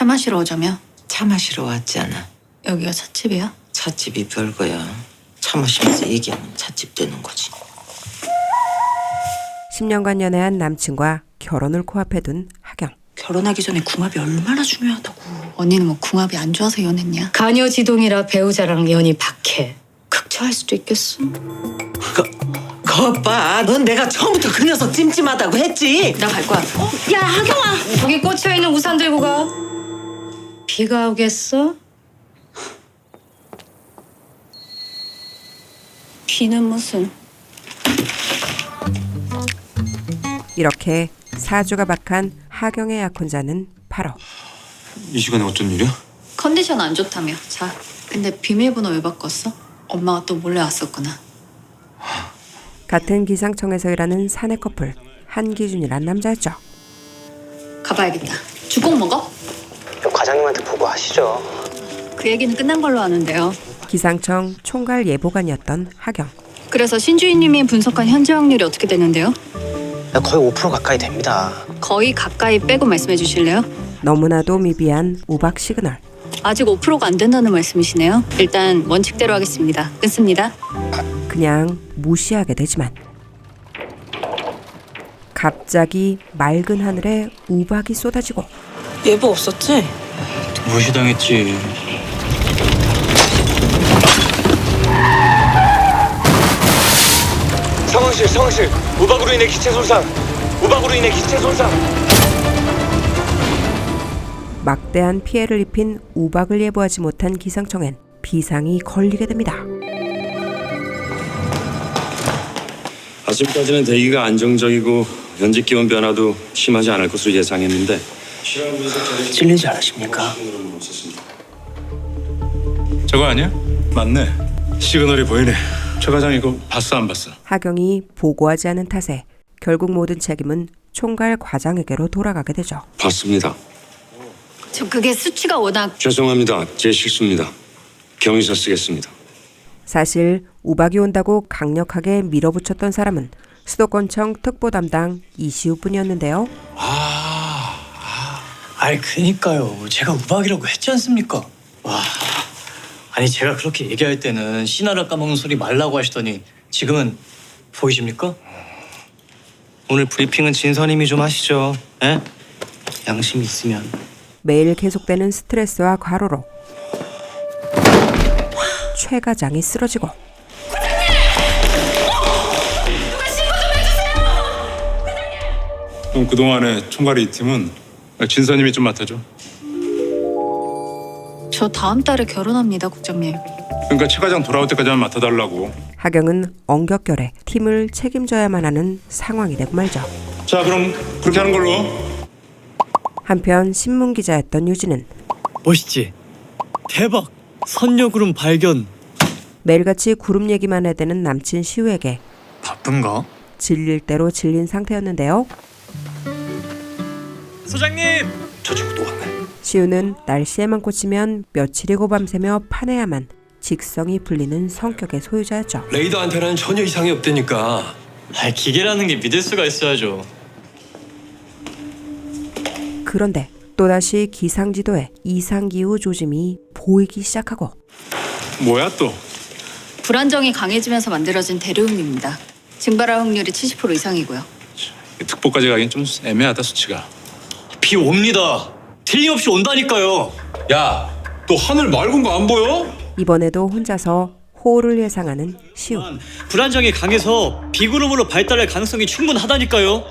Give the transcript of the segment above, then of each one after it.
차 마시러 오자며? 차 마시러 왔잖아. 여기가 찻집이야? 찻집이 별거야. 차 마시면서 얘기하면 찻집 되는 거지. 10년간 연애한 남친과 결혼을 코앞에 둔 하경. 결혼하기 전에 궁합이 얼마나 중요하다고. 언니는 뭐 궁합이 안 좋아서 연애했냐? 가녀지동이라 배우자랑 연이 박해. 극차할 수도 있겠어. 거봐, 넌 내가 처음부터 그 녀석 찜찜하다고 했지. 나 갈 거야. 야, 하경아! 거기 꽂혀있는 우산 들고 가. 비가 오겠어? 비는 무슨... 이렇게 사주가 박한 하경의 약혼자는 8억. 이 시간에 어쩐 일이야? 컨디션 안 좋다며. 자, 근데 비밀번호 왜 바꿨어? 엄마가 또 몰래 왔었구나. 같은 기상청에서 일하는 사내 커플 한기준이란 남자였죠. 가봐야겠다. 죽국 먹어? 과장님한테 보고하시죠. 그 얘기는 끝난 걸로 아는데요. 기상청 총괄 예보관이었던 하경. 그래서 신주인님이 분석한 현재 확률이 어떻게 되는데요? 거의 5% 가까이 됩니다. 거의 가까이 빼고 말씀해 주실래요? 너무나도 미비한 우박 시그널. 아직 5%가 안 된다는 말씀이시네요. 일단 원칙대로 하겠습니다. 끊습니다. 그냥 무시하게 되지만 갑자기 맑은 하늘에 우박이 쏟아지고 예보 없었지? 무시당했지. 상황실. 우박으로 인해 기체 손상. 막대한 피해를 입힌 우박을 예보하지 못한 기상청엔 비상이 걸리게 됩니다. 아직까지는 대기가 안정적이고 현재 기온 변화도 심하지 않을 것으로 예상했는데 찔리지 않으십니까? 저거 아니야? 맞네. 시그널이 보이네. 최 과장 이거 봤어 안 봤어? 하경이 보고하지 않은 탓에 결국 모든 책임은 총괄 과장에게로 돌아가게 되죠. 봤습니다. 저 그게 수치가 워낙... 죄송합니다. 제 실수입니다. 경위서 쓰겠습니다. 사실 우박이 온다고 강력하게 밀어붙였던 사람은 수도권청 특보 담당 이시우뿐이었는데요. 아이 그니까요. 제가 우박이라고 했지 않습니까? 와, 아니 제가 그렇게 얘기할 때는 씨나라 까먹는 소리 말라고 하시더니 지금은 보이십니까? 오늘 브리핑은 진선님이 좀 하시죠. 에? 양심이 있으면. 매일 계속되는 스트레스와 과로로 최 과장이 쓰러지고 그럼 그동안에 총괄이 이 팀은 진서님이 좀 맡아줘. 저 다음 달에 결혼합니다, 국장님. 그러니까 최 과장 돌아올 때까지만 맡아달라고. 하경은 엉격결에 팀을 책임져야만 하는 상황이 되고 말죠. 자 그럼 그렇게 하는 걸로. 한편 신문기자였던 유진은 멋있지? 대박! 선녀구름 발견. 매일같이 구름 얘기만 해대는 남친 시우에게 바쁜가? 질릴 대로 질린 상태였는데요. 소장님! 저 친구 또 왔네. 시우는 날씨에만 꽂히면 며칠이고 밤새며 파내야만 직성이 풀리는 성격의 소유자였죠. 레이더 안테나는 전혀 이상이 없다니까. 아, 기계라는 게 믿을 수가 있어야죠. 그런데 또다시 기상지도에 이상기후 조짐이 보이기 시작하고 뭐야 또? 불안정이 강해지면서 만들어진 대류음입니다. 증발할 확률이 70% 이상이고요. 특보까지 가긴 좀 애매하다 수치가. 비 옵니다. 틀림없이 온다니까요. 야, 너 하늘 맑은 거 안 보여? 이번에도 혼자서 호우를 예상하는 시우. 불안정이 강해서 비구름으로 발달할 가능성이 충분하다니까요.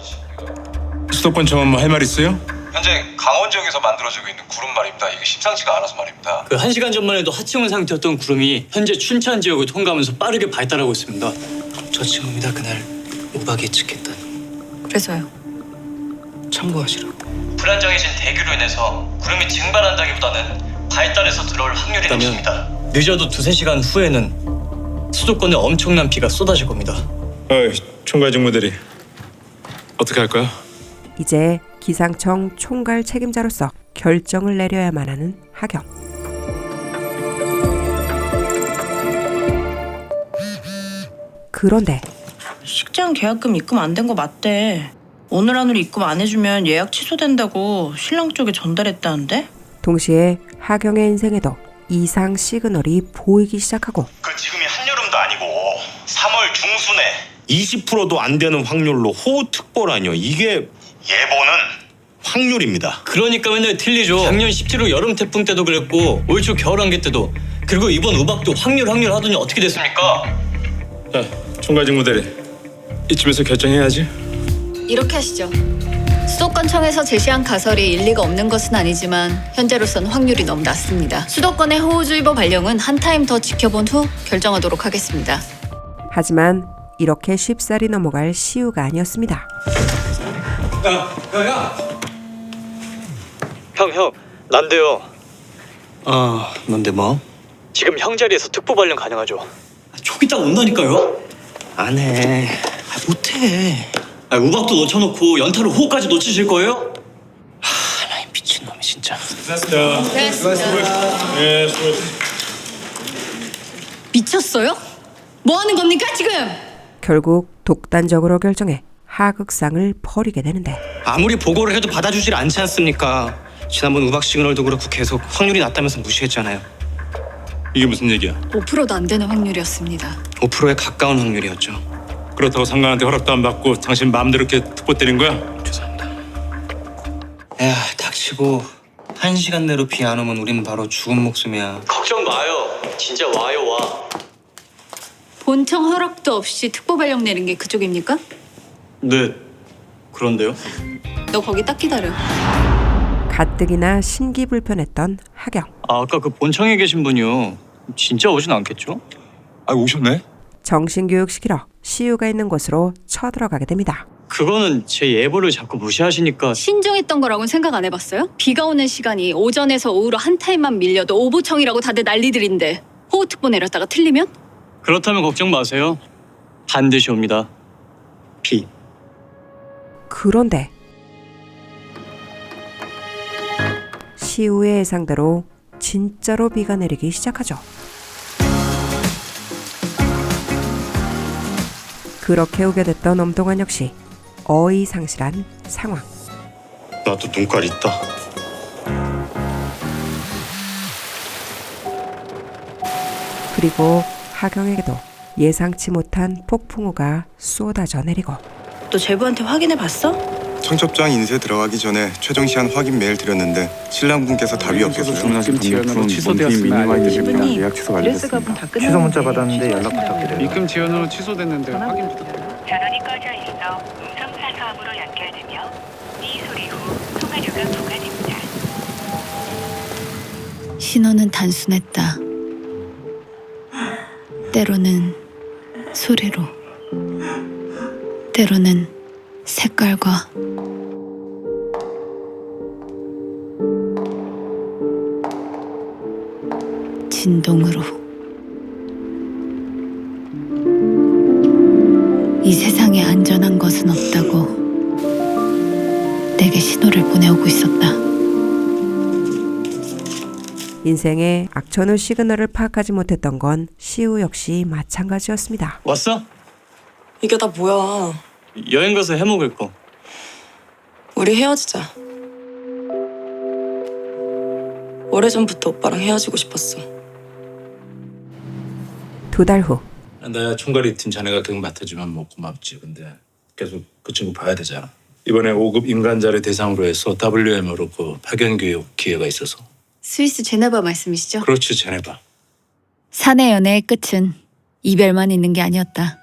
수도권청은 뭐 할 말 있어요? 현재 강원 지역에서 만들어지고 있는 구름 말입니다. 이게 심상치가 않아서 말입니다. 그 1시간 전만 해도 하층원 상태였던 구름이 현재 춘천 지역을 통과하면서 빠르게 발달하고 있습니다. 저 친구입니다. 그날 우박이 예측했던. 그래서요. 참고하시라고. 불안정해진 대기로 인해서 구름이 증발한다기보다는 발달해서 들어올 확률이 높습니다. 늦어도 2-3시간 후에는 수도권에 엄청난 비가 쏟아질 겁니다. 어이 총괄 직무대리 어떻게 할 거야? 이제 기상청 총괄 책임자로서 결정을 내려야만 하는 하경. 그런데 식장 계약금 입금 안 된 거 맞대. 오늘 안으로 입금 안 해주면 예약 취소된다고 신랑 쪽에 전달했다는데? 동시에 하경의 인생에도 이상 시그널이 보이기 시작하고 그 지금이 한여름도 아니고 3월 중순에 20%도 안 되는 확률로 호우특보라뇨. 이게 예보는 확률입니다. 그러니까 맨날 틀리죠. 작년 17호 여름 태풍 때도 그랬고 올 초 겨울 안개 때도. 그리고 이번 우박도 확률 하더니 어떻게 됐습니까? 자, 총괄 직무대리. 이쯤에서 결정해야지. 이렇게 하시죠. 수도권청에서 제시한 가설이 일리가 없는 것은 아니지만 현재로서는 확률이 너무 낮습니다. 수도권의 호우주의보 발령은 한 타임 더 지켜본 후 결정하도록 하겠습니다. 하지만 이렇게 쉽사리 넘어갈 시우가 아니었습니다. 형, 난데요. 뭔데 뭐? 지금 형 자리에서 특보 발령 가능하죠? 촉이 딱 온다니까요. 안 해. 못해. 우박도 놓쳐놓고 연타로 호까지 놓치실 거예요? 나이 미친놈이 진짜. 네, 수고했습니다. 미쳤어요? 뭐 하는 겁니까 지금? 결국 독단적으로 결정해 하극상을 벌이게 되는데 아무리 보고를 해도 받아주질 않지 않습니까? 지난번 우박 시그널도 그렇고 계속 확률이 낮다면서 무시했잖아요. 이게 무슨 얘기야? 5%도 안 되는 확률이었습니다. 5%에 가까운 확률이었죠. 그렇다고 상관한테 허락도 안 받고 당신 마음대로 이렇게 특보 때린 거야? 죄송합니다. 야, 닥치고 1시간 내로 비 안 오면 우리는 바로 죽은 목숨이야. 걱정 마요. 진짜 와요 와. 본청 허락도 없이 특보 발령 내린 게 그쪽입니까? 네. 그런데요? 너 거기 딱 기다려. 가뜩이나 신기불편했던 하경. 아까 그 본청에 계신 분이요. 진짜 오진 않겠죠? 오셨네? 정신교육시키러 시우가 있는 곳으로 쳐들어가게 됩니다. 그거는 제 예보를 자꾸 무시하시니까. 신중했던 거라고는 생각 안 해봤어요? 비가 오는 시간이 오전에서 오후로 한 타임만 밀려도 오보청이라고 다들 난리들인데 호우특보 내렸다가 틀리면? 그렇다면 걱정 마세요. 반드시 옵니다. 비. 그런데 시우의 예상대로 진짜로 비가 내리기 시작하죠. 그렇게 오게 됐던 엄동환 역시 어이상실한 상황. 나도 눈깔 있다. 그리고 하경에게도 예상치 못한 폭풍우가 쏟아져 내리고 너 제부한테 확인해 봤어? 청첩장 인쇄 들어가기 전에 최종 시한 확인 메일 드렸는데 신랑분께서 답이 없겠어요. 주문하신 방문품 취소되었으면 알려드립니다. 예약 취소 완료됐습니다. 취소 문자 받았는데 연락 부탁드려요. 입금 지연으로 취소됐는데 확인 부탁드립니다. 전원이 꺼져 있어 음성 사서함으로 연결되며 이 소리 후 통화료가 부과됩니다. 신호는 단순했다. 때로는 소리로, 때로는 색깔과 진동으로. 이 세상에 안전한 것은 없다고 내게 신호를 보내오고 있었다. 인생의 악천후 시그널을 파악하지 못했던 건 시우 역시 마찬가지였습니다. 왔어? 이게 다 뭐야? 여행 가서 해먹을 거. 우리 헤어지자. 오래전부터 오빠랑 헤어지고 싶었어. 2달 후 나 총괄이 팀 자네가 계속 맡아주면 뭐 고맙지. 근데 계속 그 친구 봐야 되잖아. 이번에 5급 인간자를 대상으로 해서 WM으로 그 파견 교육 기회가 있어서. 스위스 제네바 말씀이시죠? 그렇지, 제네바. 사내 연애의 끝은 이별만 있는 게 아니었다.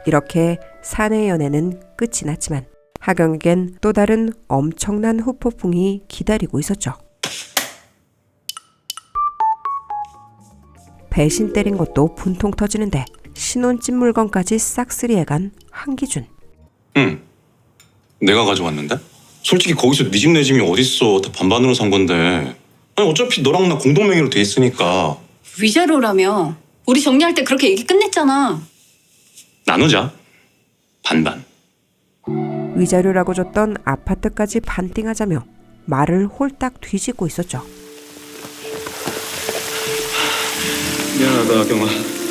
이렇게 사내 연애는 끝이 났지만 하경에겐 또 다른 엄청난 후폭풍이 기다리고 있었죠. 배신 때린 것도 분통 터지는데 신혼집 물건까지 싹쓸이해간 한기준. 응. 내가 가져왔는데? 솔직히 거기서 네 집 내 집이 어딨어. 다 반반으로 산 건데. 아니 어차피 너랑 나 공동 명의로 돼 있으니까. 위자료라며. 우리 정리할 때 그렇게 얘기 끝냈잖아. 나누자. 반반. 위자료라고 줬던 아파트까지 반띵하자며 말을 홀딱 뒤집고 있었죠. 미안하다, 경아.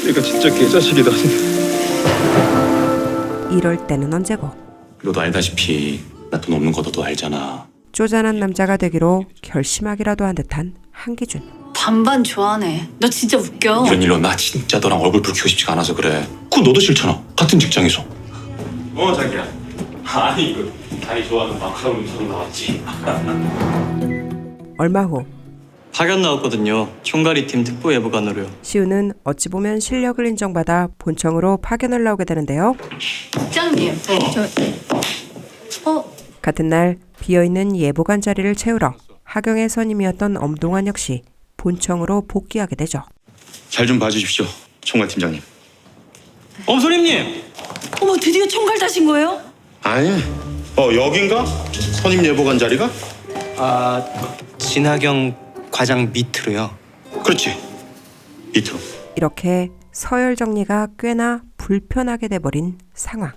내가 진짜 개자식이다. 이럴 때는 언제고. 너도 알다시피 나 돈 없는 거 너도 알잖아. 쪼잔한 남자가 되기로 결심하기라도 한 듯한 한기준. 반반 좋아하네. 너 진짜 웃겨. 이런 일로 나 진짜 너랑 얼굴 붉히고 싶지가 않아서 그래. 그건 너도 싫잖아. 같은 직장에서. 자기야. 아니 이거 다이 좋아하는 마카롱 음성 나왔지. 얼마 후 파견 나왔거든요. 총괄이팀 특보 예보관으로요. 시우는 어찌 보면 실력을 인정받아 본청으로 파견을 나오게 되는데요. 국장님, 같은 날 비어있는 예보관 자리를 채우러 하경의 선임이었던 엄동환 역시 본청으로 복귀하게 되죠. 잘 좀 봐주십시오, 총괄팀장님. 엄선임님! 어머, 드디어 총괄 다신 거예요? 아니, 여긴가? 선임 예보관 자리가? 진하경 과장 밑으로요. 그렇지. 밑으로. 이렇게 서열 정리가 꽤나 불편하게 돼버린 상황.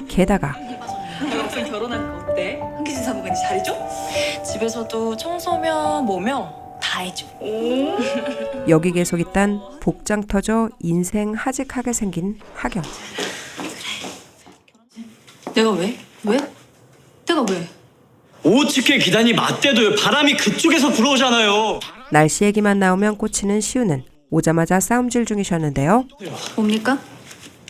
게다가 결혼한 거 어때? 한기준 사무관이 잘해줘? 집에서도 청소며 뭐며 다 해줘. 여기 계속 있단 복장 터져 인생 하직하게 생긴 하경. 내가 왜? 왜? 내가 왜? 오츠케 기단이 맞대도요. 바람이 그쪽에서 불어오잖아요. 날씨 얘기만 나오면 꽂히는 시우는 오자마자 싸움질 중이셨는데요. 뭡니까?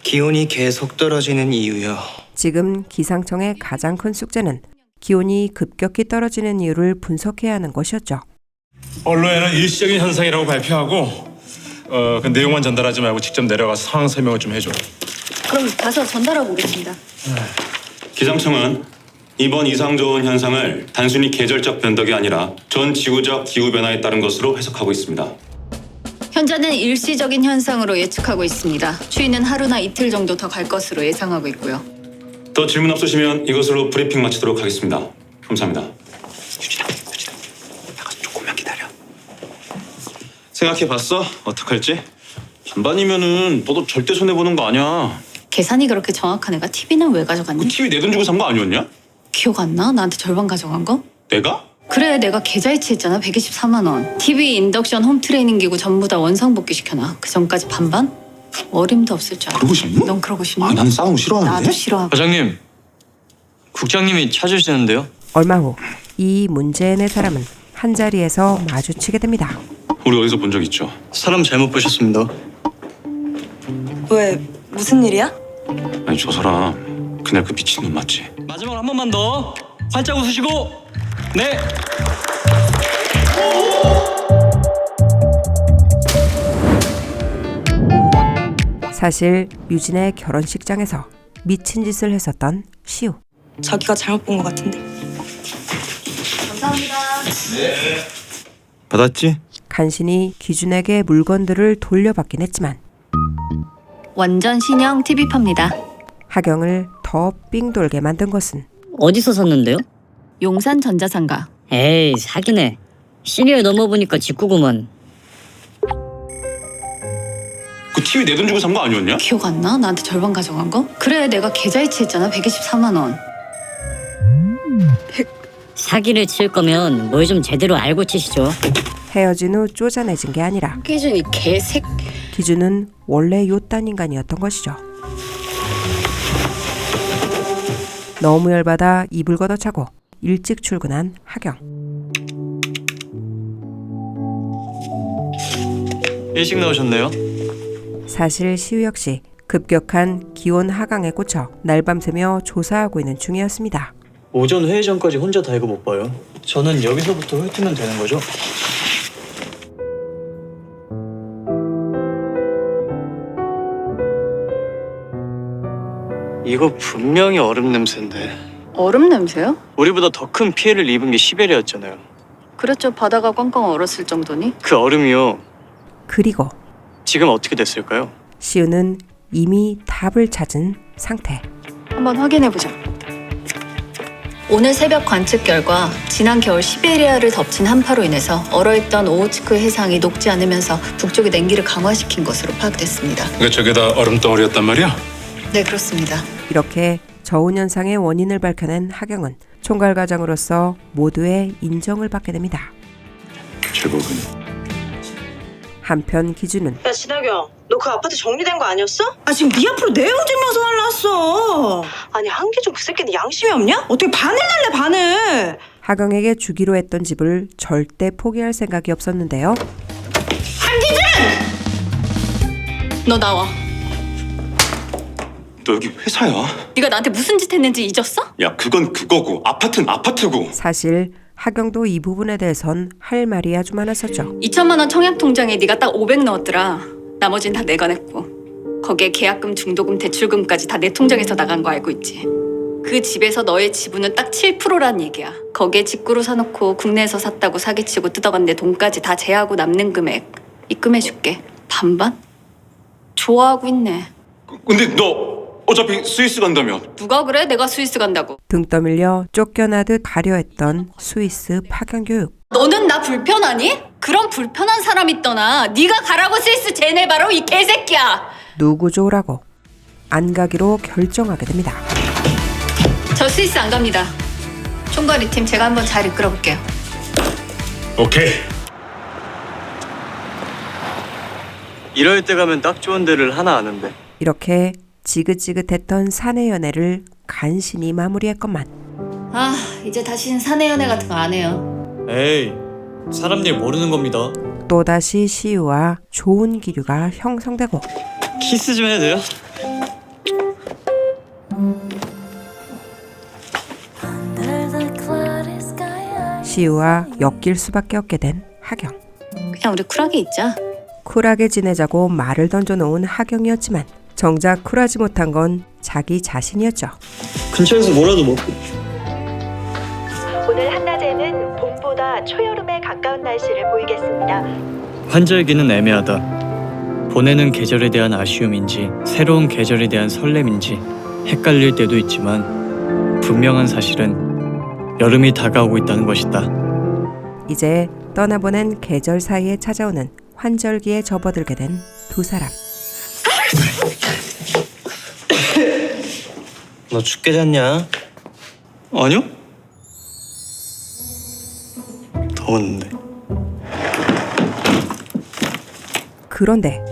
기온이 계속 떨어지는 이유요. 지금 기상청의 가장 큰 숙제는 기온이 급격히 떨어지는 이유를 분석해야 하는 것이었죠. 언론에는 일시적인 현상이라고 발표하고 그 내용만 전달하지 말고 직접 내려가서 상황 설명을 좀 해줘. 그럼 가서 전달하고 오겠습니다. 기상청은 이번 이상 좋은 현상을 단순히 계절적 변덕이 아니라 전 지구적 기후 변화에 따른 것으로 해석하고 있습니다. 현재는 일시적인 현상으로 예측하고 있습니다. 추위는 하루나 이틀 정도 더 갈 것으로 예상하고 있고요. 더 질문 없으시면 이것으로 브리핑 마치도록 하겠습니다. 감사합니다. 조금만 기다려. 생각해봤어? 어떡할지? 반반이면은 너도 절대 손해보는 거 아니야. 계산이 그렇게 정확한 애가 TV는 왜 가져갔니? TV 내 돈 주고 산 거 아니었냐? 기억 안 나? 나한테 절반 가져간 거? 내가? 그래, 내가 계좌이체했잖아. 124만 원. TV, 인덕션, 홈트레이닝 기구 전부 다 원상복귀 시켜놔. 그 전까지 반반? 어림도 없을 줄 알아. 그러고 싶니? 넌 그러고 싶니? 나는 싸움 싫어하는데. 나도 싫어하고. 과장님, 국장님이 찾으시는데요. 얼마 후 이 문제의 네 사람은 한자리에서 마주치게 됩니다. 우리 어디서 본 적 있죠? 사람 잘못 보셨습니다. 왜? 무슨 일이야? 아니 저 사람 그날 그 미친놈 맞지? 마지막 한 번만 더. 활짝 웃으시고. 네. 사실 유진의 결혼식장에서 미친 짓을 했었던 시우. 자기가 잘못 본 것 같은데. 감사합니다. 받았지? 간신히 기준에게 물건들을 돌려받긴 했지만 완전 신형 TV팝니다. 하경을 더 삥 돌게 만든 것은 어디서 샀는데요? 용산 전자상가. 에이 사기네. 시리얼 넘어보니까 직구구먼. 그 TV 내 돈 주고 산 거 아니었냐? 기억 안 나? 나한테 절반 가져간 거? 그래, 내가 계좌이체했잖아. 124만 원. 사기를 칠 거면 뭘 좀 제대로 알고 치시죠. 헤어진 후 쪼잔해진 게 아니라 기준이 개색. 기준은 원래 요딴 인간이었던 것이죠. 너무 열받아 이불 걷어차고 일찍 출근한 하경. 일찍 나오셨네요. 사실 시우 역시 급격한 기온 하강에 꽂혀 날밤새며 조사하고 있는 중이었습니다. 오전 회의 전까지 혼자 다 이거 못 봐요. 저는 여기서부터 훑으면 되는 거죠? 이거 분명히 얼음 냄새인데. 얼음 냄새요? 우리보다 더 큰 피해를 입은 게 시베리아였잖아요. 그랬죠. 바다가 꽝꽝 얼었을 정도니. 그 얼음이요. 그리고 지금 어떻게 됐을까요? 시우는 이미 답을 찾은 상태. 한번 확인해보자. 오늘 새벽 관측 결과 지난 겨울 시베리아를 덮친 한파로 인해서 얼어있던 오호츠크 해상이 녹지 않으면서 북쪽의 냉기를 강화시킨 것으로 파악됐습니다. 그러니까 저게 다 얼음덩어리였단 말이야? 네, 그렇습니다. 이렇게 저온 현상의 원인을 밝혀낸 하경은 총괄과장으로서 모두의 인정을 받게 됩니다. 제법은. 한편 기준은 야 진하경, 너 그 아파트 정리된 거 아니었어? 아 지금 네 앞으로 내용 증명서 날랐어. 아니 한기준 그 새끼는 양심이 없냐? 어떻게 반을 날래 반을? 하경에게 주기로 했던 집을 절대 포기할 생각이 없었는데요. 너 나와. 너 여기 회사야? 네가 나한테 무슨 짓 했는지 잊었어? 야, 그건 그거고 아파트는 아파트고. 사실 하경도 이 부분에 대해선 할 말이 아주 많았었죠. 2천만 원 청약 통장에 네가 딱 500 넣었더라. 나머진 다 내가 냈고 거기에 계약금, 중도금, 대출금까지 다 내 통장에서 나간 거 알고 있지. 그 집에서 너의 지분은 딱 7%란 얘기야. 거기에 직구로 사놓고 국내에서 샀다고 사기치고 뜯어간 내 돈까지 다 제하고 남는 금액 입금해줄게. 반반? 좋아하고 있네. 근데 너 어차피 스위스 간다며. 누가 그래? 내가 스위스 간다고. 등 떠밀려 쫓겨나듯 가려 했던 스위스 파견 교육. 너는 나 불편하니? 그런 불편한 사람 있더나 네가 가라고 스위스 제네바로 이 개새끼야. 누구 좋으라고 안 가기로 결정하게 됩니다. 저 스위스 안 갑니다. 총괄이 팀 제가 한번 잘 이끌어 볼게요. 오케이. 이럴 때 가면 딱 좋은 데를 하나 아는데. 이렇게 지긋지긋했던 사내 연애를 간신히 마무리했건만 아, 이제 다시는 사내 연애 같은 거 안 해요. 에이, 사람 일 모르는 겁니다. 또다시 시우와 좋은 기류가 형성되고 키스 좀 해도 돼요? 시우와 엮일 수밖에 없게 된 하경. 그냥 우리 쿨하게 있자. 쿨하게 지내자고 말을 던져놓은 하경이었지만 정작 쿨하지 못한 건 자기 자신이었죠. 근처에서 뭐라도 먹고. 오늘 한낮에는 봄보다 초여름에 가까운 날씨를 보이겠습니다. 환절기는 애매하다. 보내는 계절에 대한 아쉬움인지 새로운 계절에 대한 설렘인지 헷갈릴 때도 있지만 분명한 사실은 여름이 다가오고 있다는 것이다. 이제 떠나보낸 계절 사이에 찾아오는 환절기에 접어들게 된 두 사람. 너 춥게 잤냐? 아니요? 더웠는데. 그런데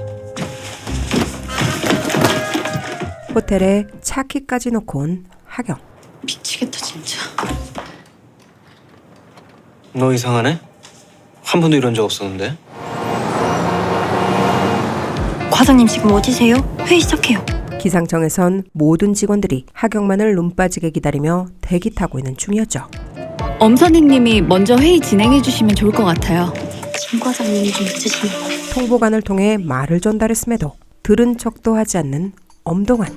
호텔에 차키까지 놓고 온 하경. 미치겠다 진짜. 너 이상하네? 한 번도 이런 적 없었는데? 과장님 지금 어디세요? 회의 시작해요. 기상청에선 모든 직원들이 하경만을 눈 빠지게 기다리며 대기 타고 있는 중이었죠. 엄선희님이 먼저 회의 진행해 주시면 좋을 것 같아요. 진 과장님이 좀 늦으시네요. 통보관을 통해 말을 전달했음에도 들은 척도 하지 않는 엄동환.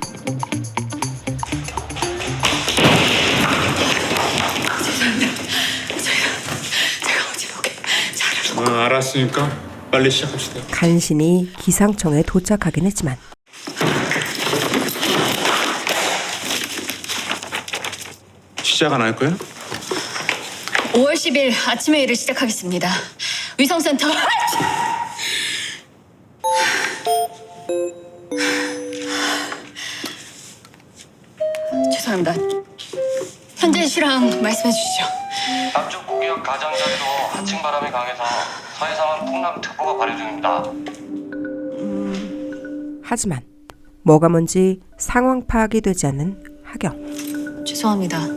알았으니까 빨리 시작합시다. 간신히 기상청에 도착하긴 했지만 시작 안 할 거야? 5월 10일 아침 회의를 시작하겠습니다. 위성센터. 죄송합니다. 현재 실황 말씀해 주시죠. 남쪽 고기역 가장자리로 하층 바람이 강해서 서해상은 풍랑특보가 발효 중입니다. 하지만 뭐가 뭔지 상황 파악이 되지 않는 하경. 죄송합니다.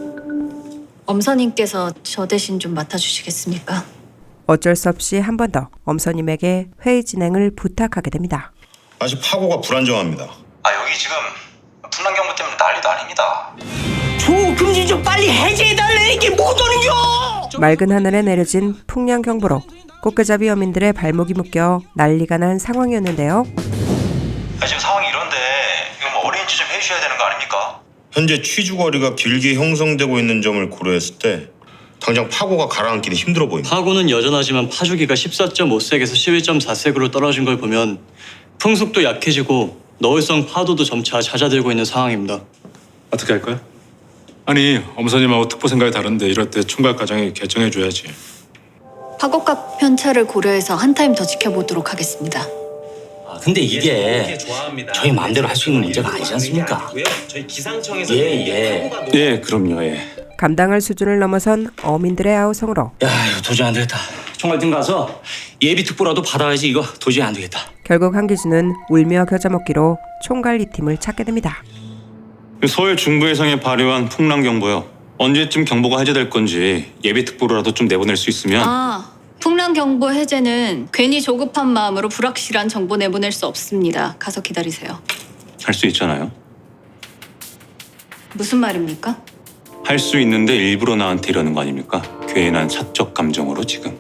엄선님께서 저 대신 좀 맡아주시겠습니까? 어쩔 수 없이 한 번 더 엄선님에게 회의 진행을 부탁하게 됩니다. 아직 파고가 불안정합니다. 여기 지금 풍랑경보 때문에 난리도 아닙니다. 조금지 좀 빨리 해제해달래. 이게 못 오는겨. 맑은 하늘에 내려진 풍량 경보로 꽃게잡이 어민들의 발목이 묶여 난리가 난 상황이었는데요. 지금 상황이 이런데 이거 뭐 어린이집 좀 해주셔야 되는 거 아닙니까? 현재 취주거리가 길게 형성되고 있는 점을 고려했을 때 당장 파고가 가라앉기는 힘들어 보입니다. 파고는 여전하지만 파주기가 14.5색에서 11.4색으로 떨어진 걸 보면 풍속도 약해지고 너울성 파도도 점차 잦아들고 있는 상황입니다. 어떻게 할 거야? 아니 엄선님하고 특보 생각이 다른데 이럴 때 총괄 과장이 결정해줘야지. 파고값 편차를 고려해서 한 타임 더 지켜보도록 하겠습니다. 근데 이게 저희 마음대로 할 수 있는 문제가 아니지 않습니까? 저희 기상청에서 예, 그럼요. 예. 감당할 수준을 넘어선 어민들의 아우성으로 야, 이거 도저히 안 되겠다. 총괄팀 가서 예비 특보라도 받아야지. 이거 도저히 안 되겠다. 결국 한기준은 울며 겨자 먹기로 총괄 이 팀을 찾게 됩니다. 서해 중부 해상에 발효한 풍랑경보요. 언제쯤 경보가 해제될 건지 예비 특보로라도 좀 내보낼 수 있으면. 풍랑 경보 해제는 괜히 조급한 마음으로 불확실한 정보 내보낼 수 없습니다. 가서 기다리세요. 할 수 있잖아요. 무슨 말입니까? 할 수 있는데 일부러 나한테 이러는 거 아닙니까? 괜한 사적 감정으로 지금.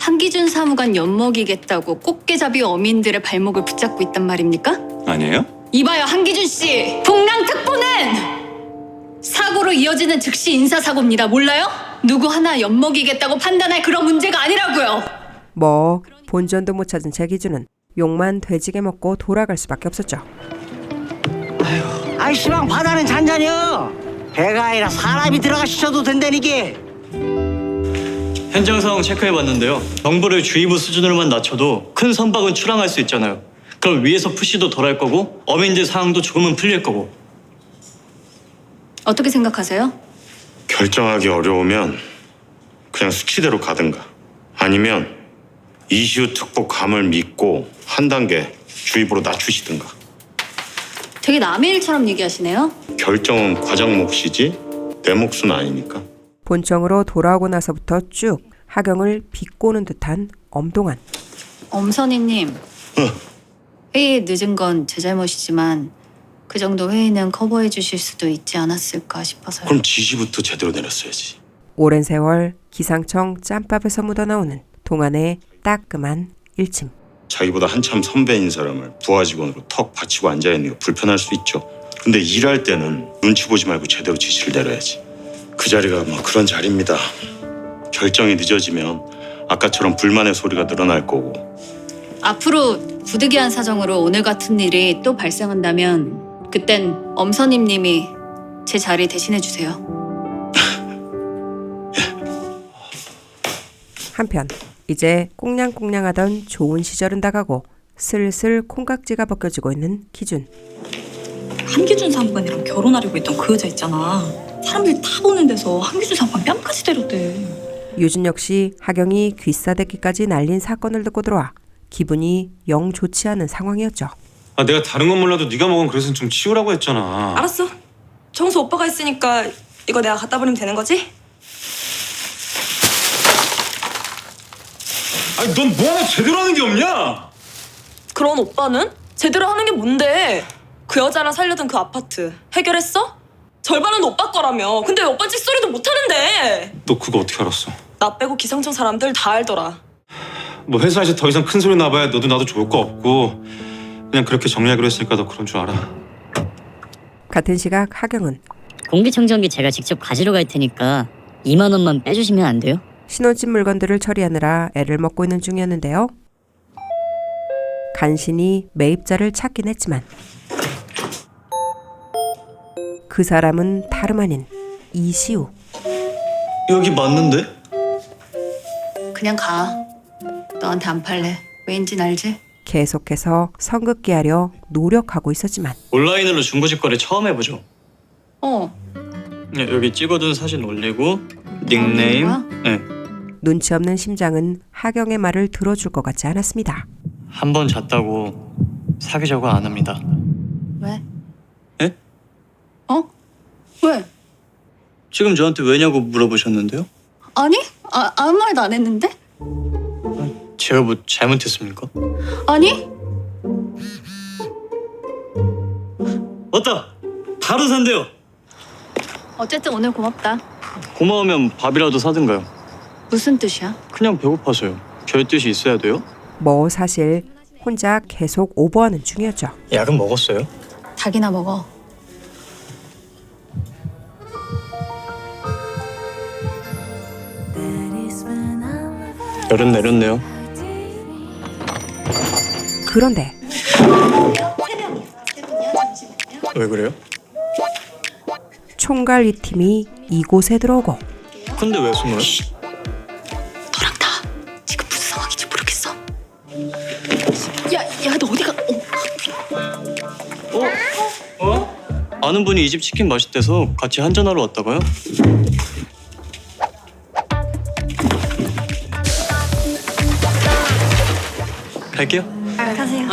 한기준 사무관 엿먹이겠다고 꽃게잡이 어민들의 발목을 붙잡고 있단 말입니까? 아니에요? 이봐요, 한기준 씨. 풍랑 특보는 사고로 이어지는 즉시 인사사고입니다. 몰라요? 누구 하나 엿먹이겠다고 판단할 그런 문제가 아니라고요. 뭐 본전도 못 찾은 제 기준은 욕만 돼지게 먹고 돌아갈 수밖에 없었죠. 아이 시방 바다는 잔잔해요. 배가 아니라 사람이 들어가셔도 된다니게. 현장 상황 체크해봤는데요. 정보를 주의보 수준으로만 낮춰도 큰 선박은 출항할 수 있잖아요. 그럼 위에서 푸시도 덜 할 거고 어민들 상황도 조금은 풀릴 거고. 어떻게 생각하세요? 결정하기 어려우면 그냥 수치대로 가든가 아니면 이시우 특보감을 믿고 한 단계 주의보로 낮추시든가. 되게 남의 일처럼 얘기하시네요. 결정은 과장 몫이지 내 몫은 아니니까. 본청으로 돌아오고 나서부터 쭉 하경을 비꼬는 듯한 엄동안. 엄선희님, 회의에 늦은 건 제 잘못이지만 그 정도 회의는 커버해 주실 수도 있지 않았을까 싶어서요. 그럼 지시부터 제대로 내렸어야지. 오랜 세월 기상청 짬밥에서 묻어나오는 동안의 따끔한 일침. 자기보다 한참 선배인 사람을 부하 직원으로 턱 받치고 앉아있는 게 불편할 수 있죠. 근데 일할 때는 눈치 보지 말고 제대로 지시를 내려야지. 그 자리가 뭐 그런 자리입니다. 결정이 늦어지면 아까처럼 불만의 소리가 늘어날 거고. 앞으로 부득이한 사정으로 오늘 같은 일이 또 발생한다면 그땐 엄선임 님이 제 자리 대신해 주세요. 한편 이제 꽁냥꽁냥하던 좋은 시절은 다가고 슬슬 콩깍지가 벗겨지고 있는 기준. 한기준 사무관이랑 결혼하려고 했던 그 여자 있잖아. 사람들 다 보는 데서 한기준 사무관 뺨까지 때렸대. 유준 역시 하경이 귀싸대기까지 날린 사건을 듣고 들어와 기분이 영 좋지 않은 상황이었죠. 내가 다른 건 몰라도 네가 먹은 그릇은 좀 치우라고 했잖아. 알았어. 청소 오빠가 했으니까 이거 내가 갖다 버리면 되는 거지? 아니 넌 뭐 하나 제대로 하는 게 없냐? 그런 오빠는? 제대로 하는 게 뭔데? 그 여자랑 살려던 그 아파트 해결했어? 절반은 오빠 거라며. 근데 왜 오빠 찌소리도 못하는데? 너 그거 어떻게 알았어? 나 빼고 기상청 사람들 다 알더라. 뭐 회사에서 더 이상 큰 소리 나봐야 너도 나도 좋을 거 없고 그냥 그렇게 정리하기로 했으니까 너 그런 줄 알아. 같은 시각 하경은 공기청정기 제가 직접 가지러 갈 테니까 2만 원만 빼주시면 안 돼요? 신혼집 물건들을 처리하느라 애를 먹고 있는 중이었는데요. 간신히 매입자를 찾긴 했지만 그 사람은 다름 아닌 이시우. 여기 맞는데? 그냥 가. 너한테 안 팔래. 왜인진 알지? 계속해서 성급기 하려 노력하고 있었지만 온라인으로 중고집 거래 처음 해보죠. 네, 여기 찍어둔 사진 올리고 닉네임. 네. 눈치 없는 심장은 하경의 말을 들어줄 것 같지 않았습니다. 한 번 잤다고 사귀자고 안 합니다. 왜? 예? 왜? 지금 저한테 왜냐고 물어보셨는데요? 아니? 아무 말도 안 했는데? 제가 뭐 잘못했습니까? 아니? 왔다! 바로 산대요! 어쨌든 오늘 고맙다. 고마우면 밥이라도 사든가요. 무슨 뜻이야? 그냥 배고파서요. 별 뜻이 있어야 돼요? 뭐 사실 혼자 계속 오버하는 중이었죠. 약은 먹었어요? 닭이나 먹어. 열은 내렸네요. 그런데 왜 그래요? 총괄 이 팀이 이곳에 들어오고 근데 왜 숨어요? 너랑 나 지금 무슨 상황인지 모르겠어. 야, 너 어디가? 아는 분이 이 집 치킨 맛있대서 같이 한잔하러 왔다가요. 갈게요. 가세요.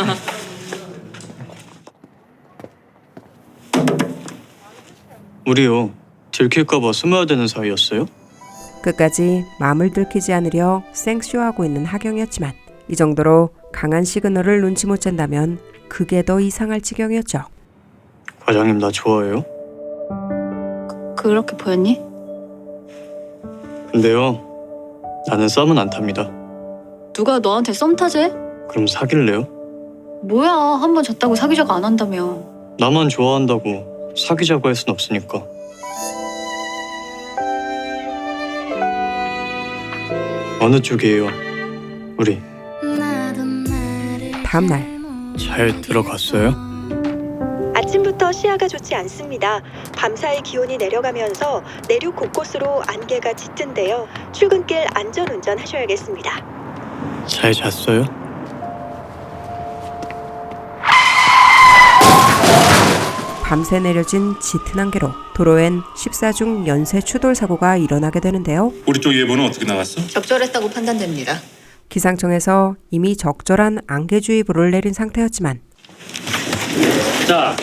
우리요 들킬까봐 숨어야 되는 사이였어요? 끝까지 마음을 들키지 않으려 생쇼하고 있는 하경이었지만 이 정도로 강한 시그널을 눈치 못 챈다면 그게 더 이상할 지경이었죠. 과장님 나 좋아해요? 그렇게 보였니? 근데요, 나는 썸은 안 탑니다. 누가 너한테 썸 타재? 그럼 사귈래요? 뭐야, 한 번 졌다고 사귀자고 안 한다며. 나만 좋아한다고 사귀자고 할 순 없으니까. 어느 쪽이에요, 우리? 다음날 잘 들어갔어요? 아침부터 시야가 좋지 않습니다. 밤사이 기온이 내려가면서 내륙 곳곳으로 안개가 짙은데요. 출근길 안전운전 하셔야겠습니다. 잘 잤어요? 밤새 내려진 짙은 안개로 도로엔 14중 연쇄 추돌 사고가 일어나게 되는데요. 우리 쪽 예보는 어떻게 나갔어? 적절했다고 판단됩니다. 기상청에서 이미 적절한 안개주의보를 내린 상태였지만 자,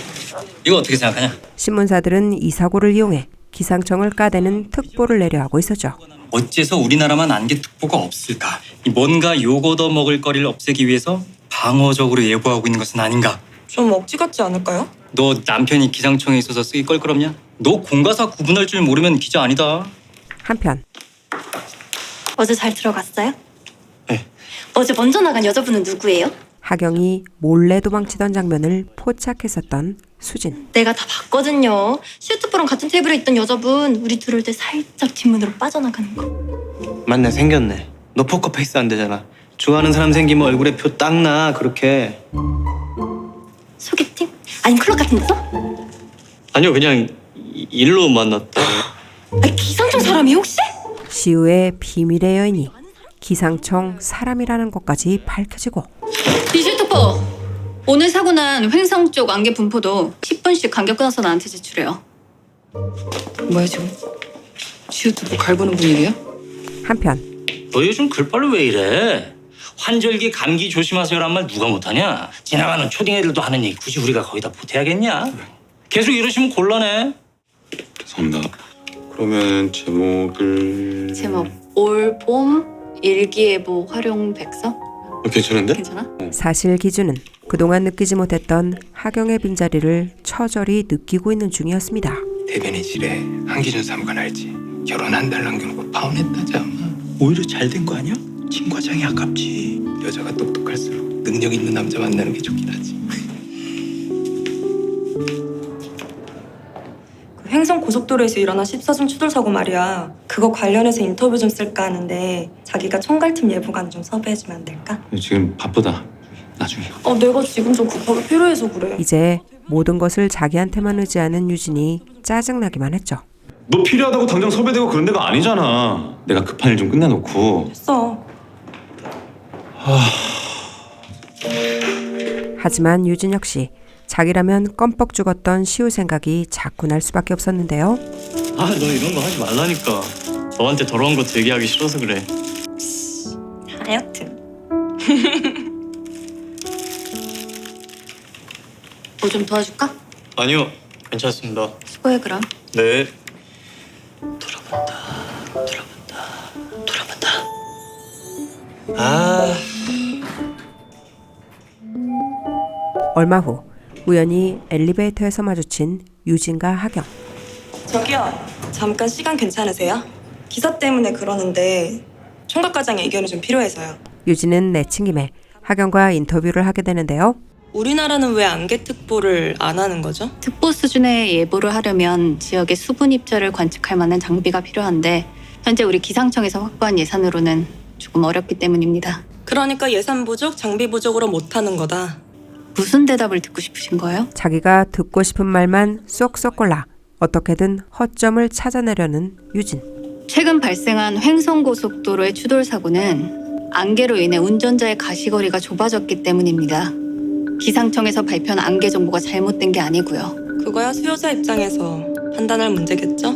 이거 어떻게 생각하냐? 신문사들은 이 사고를 이용해 기상청을 까대는 특보를 내려 하고 있었죠. 어째서 우리나라만 안개특보가 없을까? 뭔가 요거더 먹을 거리를 없애기 위해서 방어적으로 예보하고 있는 것은 아닌가? 좀 억지 같지 않을까요? 너 남편이 기상청에 있어서 쓰기 껄끄럽냐? 너 공과사 구분할 줄 모르면 기자 아니다. 한편 어제 잘 들어갔어요? 네. 어제 먼저 나간 여자분은 누구예요? 하경이 몰래 도망치던 장면을 포착했었던 수진. 내가 다 봤거든요. 시우트프랑 같은 테이블에 있던 여자분 우리 들어올 때 살짝 뒷문으로 빠져나가는 거. 맞네, 생겼네. 너 포커페이스 안 되잖아. 좋아하는 사람 생기면 얼굴에 표 딱 나, 그렇게. 소개팅? 아니면 클럽 같은 데서? 아니요, 그냥 일로 만났다. 아니, 기상청 사람이 혹시? 시우의 비밀의 여인이 기상청 사람이라는 것까지 밝혀지고 디지트포! 오늘 사고 난 횡성 쪽 안개 분포도 10분씩 간격 끊어서 나한테 제출해요. 뭐야 지금? 시우트포 갈구는 분위기야? 한편 너 요즘 글빨로 왜 이래? 환절기 감기 조심하세요란 말 누가 못하냐? 지나가는 초딩 애들도 하는 얘기 굳이 우리가 거기다 보태야겠냐? 계속 이러시면 곤란해. 죄송합니다. 그러면 제목을 제목 올 봄 일기예보 활용 백서? 괜찮은데? 괜찮아? 사실 기준은 그동안 느끼지 못했던 하경의 빈자리를 처절히 느끼고 있는 중이었습니다. 대변인실에 한기준 사무관 알지? 결혼 한 달 남겨놓고 파혼했다지 아마. 오히려 잘 된 거 아니야? 진 과장이 아깝지. 여자가 똑똑할수록 능력 있는 남자 만나는 게 좋긴 하지. 그 횡성 고속도로에서 일어난 14중 추돌 사고 말이야. 그거 관련해서 인터뷰 좀 쓸까 하는데 자기가 총괄팀 예보관 좀 섭외해주면 안 될까? 지금 바쁘다. 나중에. 내가 지금 좀 급하게 필요해서 그래. 이제 모든 것을 자기한테만 의지하는 유진이 짜증나기만 했죠. 너 필요하다고 당장 섭외되고 그런 데가 아니잖아. 내가 급한 일 좀 끝내놓고. 됐어. 하지만 유진 역시 자기라면 껌뻑 죽었던 시우 생각이 자꾸 날 수밖에 없었는데요. 너 이런 거 하지 말라니까. 너한테 더러운 거 되게 하기 싫어서 그래. 하여튼. 뭐 좀 도와줄까? 아니요, 괜찮습니다. 수고해 그럼. 네. 얼마 후 우연히 엘리베이터에서 마주친 유진과 하경. 저기요. 잠깐 시간 괜찮으세요? 기사 때문에 그러는데 총각과장의 의견이 좀 필요해서요. 유진은 내친 김에 하경과 인터뷰를 하게 되는데요. 우리나라는 왜 안개특보를 안 하는 거죠? 특보 수준의 예보를 하려면 지역의 수분 입자를 관측할 만한 장비가 필요한데 현재 우리 기상청에서 확보한 예산으로는 조금 어렵기 때문입니다. 그러니까 예산 부족, 장비 부족으로 못 하는 거다. 무슨 대답을 듣고 싶으신 거예요? 자기가 듣고 싶은 말만 쏙쏙 골라 어떻게든 허점을 찾아내려는 유진. 최근 발생한 횡성고속도로의 추돌 사고는 안개로 인해 운전자의 가시거리가 좁아졌기 때문입니다. 기상청에서 발표한 안개 정보가 잘못된 게 아니고요. 그거야 수요자 입장에서 판단할 문제겠죠?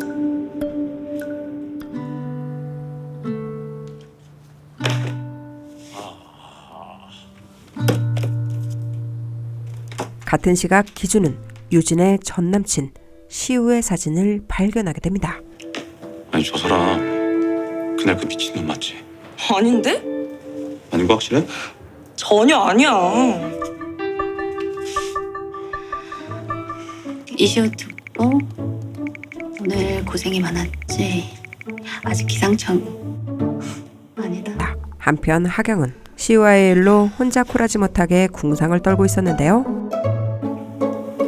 같은 시각 기준은 유진의 전 남친 시우의 사진을 발견하게 됩니다. 아니 저 사람 그날 그 미친놈 맞지? 아닌데? 아닌 거 확실해? 전혀 아니야. 이시우 특보 오늘 고생이 많았지. 아직 기상청 아니다. 한편 하경은 시우와의 일로 혼자 쿨하지 못하게 궁상을 떨고 있었는데요.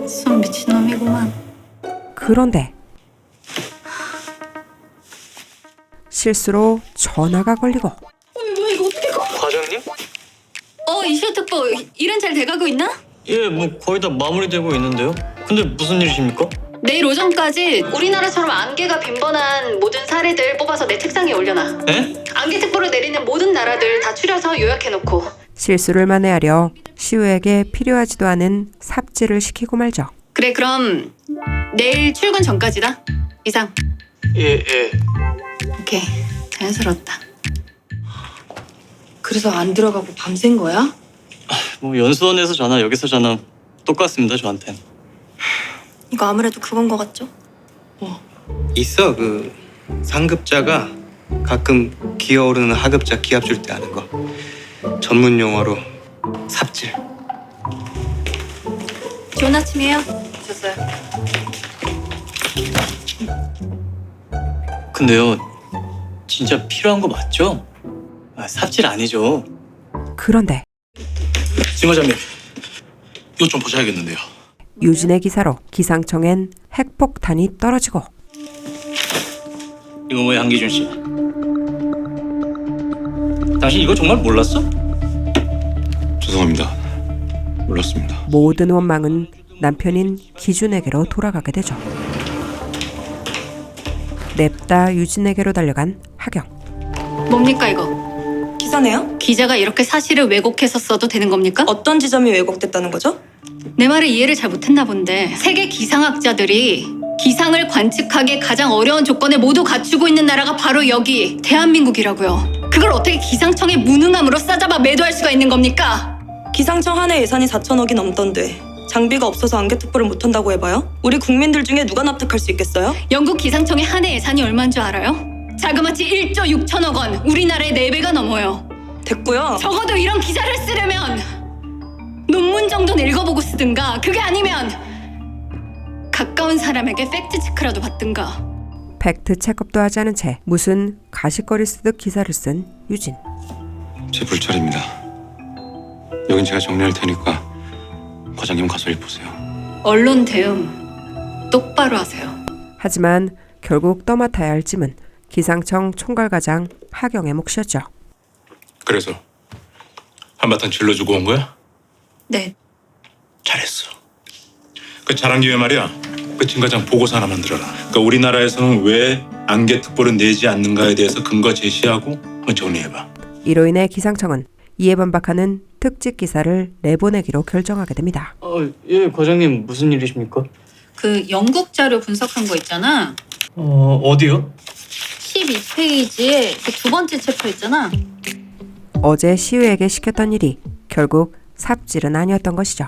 손 미친놈이구만. 그런데 실수로 전화가 걸리고 뭐야 이거 어떻게 과장님? 이시우 특보 일은 잘 돼가고 있나? 예, 뭐 거의 다 마무리되고 있는데요. 근데 무슨 일이십니까? 내일 오전까지 우리나라처럼 안개가 빈번한 모든 사례들 뽑아서 내 책상에 올려놔. 에? 안개 특보를 내리는 모든 나라들 다 추려서 요약해놓고. 실수를 만회하려 시우에게 필요하지도 않은 삽질을 시키고 말죠. 그래 그럼 내일 출근 전까지다. 이상. 예. 오케이 자연스러웠다. 그래서 안 들어가고 밤샌 거야? 뭐 연수원에서 자나 여기서 자나 똑같습니다, 저한텐. 이거 아무래도 그건 거 같죠? 있어 그 상급자가 가끔 기어오르는 하급자 기합 줄 때 하는 거. 전문 용어로 삽질. 좋은 아침이에요. 좋았어요. 근데요, 진짜 필요한 거 맞죠? 삽질 아니죠? 그런데 진 과장님, 이거 좀 보셔야겠는데요. 유진의 기사로 기상청엔 핵폭탄이 떨어지고 이거 뭐야, 한기준 씨? 당신 이거 정말 몰랐어? 죄송합니다. 몰랐습니다. 모든 원망은 남편인 기준에게로 돌아가게 되죠. 냅다 유진에게로 달려간 하경. 뭡니까 이거? 기사네요? 기자가 이렇게 사실을 왜곡해서 써도 되는 겁니까? 어떤 지점이 왜곡됐다는 거죠? 내 말을 이해를 잘 못했나 본데 세계 기상학자들이 기상을 관측하기에 가장 어려운 조건을 모두 갖추고 있는 나라가 바로 여기 대한민국이라고요. 그걸 어떻게 기상청의 무능함으로 싸잡아 매도할 수가 있는 겁니까? 기상청 한 해 예산이 4천억이 넘던데 장비가 없어서 안개특보를 못한다고 해봐요? 우리 국민들 중에 누가 납득할 수 있겠어요? 영국 기상청의 한 해 예산이 얼마인 줄 알아요? 자그마치 1조 6천억 원, 우리나라의 4배가 넘어요. 됐고요. 적어도 이런 기사를 쓰려면 논문 정도는 읽어보고 쓰든가, 그게 아니면 가까운 사람에게 팩트체크라도 받든가. 팩트 체크업도 하지 않은 채 무슨 가십거리 쓰듯 기사를 쓴 유진. 제 불찰입니다. 여긴 제가 정리할 테니까 과장님 가서 일 보세요. 언론 대응 똑바로 하세요. 하지만 결국 떠맡아야 할 짐은 기상청 총괄과장 하경의 몫이었죠. 그래서 한바탕 질러주고 온 거야? 네. 잘했어. 그 잘한 김에 말이야. 그 진 과장 보고서 하나 만들어라. 그러니까 우리나라에서는 왜 안개특보를 내지 않는가에 대해서 근거 제시하고 정리해봐. 이로 인해 기상청은 이에 반박하는 특집 기사를 내보내기로 결정하게 됩니다. 예, 과장님 무슨 일이십니까? 그 영국 자료 분석한 거 있잖아. 어디요? 12페이지에 그 두 번째 챕터 있잖아. 어제 시우에게 시켰던 일이 결국 삽질은 아니었던 것이죠.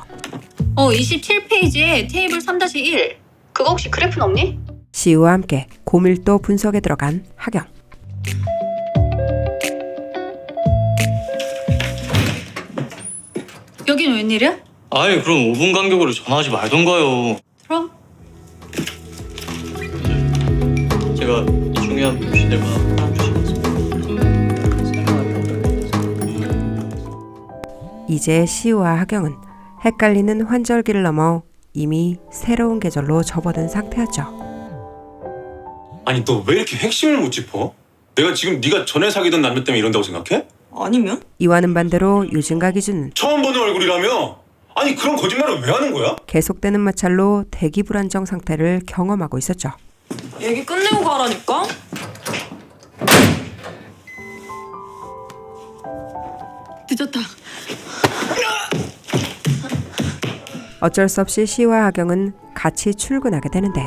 27페이지에 테이블 3-1. 그거 혹시 그래프는 없니? 시우와 함께 고밀도 분석에 들어간 하경. 여긴 웬일이야? 아이, 그럼 5분 간격으로 전화하지 말던가요. 그럼? 제가 중요한 표시대가 이제 시우와 하경은 헷갈리는 환절기를 넘어 이미 새로운 계절로 접어든 상태였죠. 아니 너 왜 이렇게 핵심을 못 짚어? 내가 지금 네가 전에 사귀던 남자 때문에 이런다고 생각해? 아니면? 이와는 반대로 유진과 기준은 처음 보는 얼굴이라며? 아니 그런 거짓말을 왜 하는 거야? 계속되는 마찰로 대기 불안정 상태를 경험하고 있었죠. 얘기 끝내고 가라니까? 늦었다. 어쩔 수 없이 시와 하경은 같이 출근하게 되는데